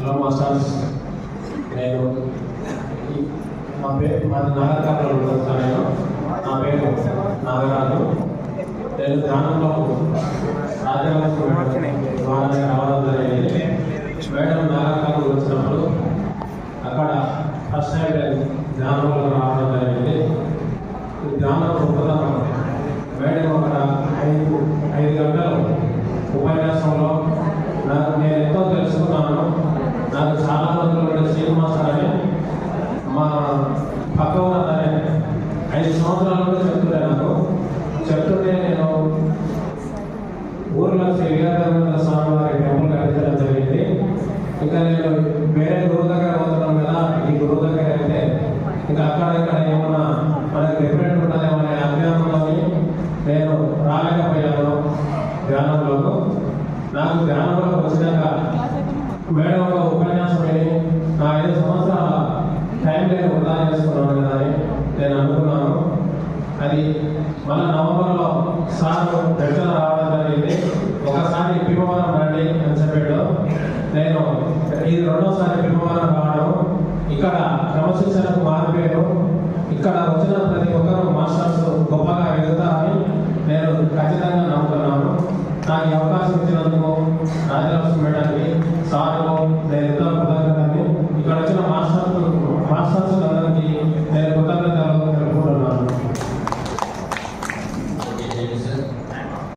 Hello masters, నేను మాది నాగర్కర్నూలు నేను. నా పేరు నాగరాజు. నేను ధ్యానంలో రాజ్యాంగ రావడం జరిగింది. మేడం నాగర్కర్నూలు వచ్చినప్పుడు అక్కడ ఫస్ట్ టైం ధ్యానంలో రావడం జరిగింది. ఈ ధ్యానం గొప్పతనం మేడం అక్కడ 5 గంటలు ఉపన్యాసంలో నేను ఎంతో తెలుసుకున్నాను. నాకు చాలా రోజులు శ్రీనివాస అని మా పక్క ఉన్నదని 5 సంవత్సరాల నుండి చెప్తుంటే నేను ఊర్లో శ్రీ వీరభద్ర స్వామి వారి టెంపుల్ కట్టించడం జరిగింది. ఇంకా నేను వేరే గురువు దగ్గర పోతున్నాను కదా, ఈ గురువు దగ్గర అయితే ఇంకా అక్కడ ఏమన్నా మనకు డిఫరెంట్ ఉంటుందేమో అనే అజ్ఞానంలోని నేను రాలేకపోయాను ధ్యానంలో. నాకు ధ్యానంలోకి వచ్చినాక మేడం ఒక ఉపన్యాసం విని నా 5 సంవత్సరాల టైం నేను వృధా చేసుకున్నాను కదా అని నేను అనుకున్నాను. అది మన నవంబర్లో సార్ దర్శన రావడం జరిగింది. ఒకసారి భీమవరం రండి అని చెప్పాడు. నేను ఇది 2వసారి భీమవరం రావడం, ఇక్కడ క్రమశిక్షణకు మారిపోయాను. ఇక్కడ వచ్చిన ప్రతి ఒక్కరు మాస్టర్స్ గొప్పగా ఎదుగుతారని నేను ఖచ్చితంగా నమ్ముతున్నాను. నాకు ఈ అవకాశం ఇచ్చినందుకు రాజలక్ష్మి మేడానికి సార్కు నేను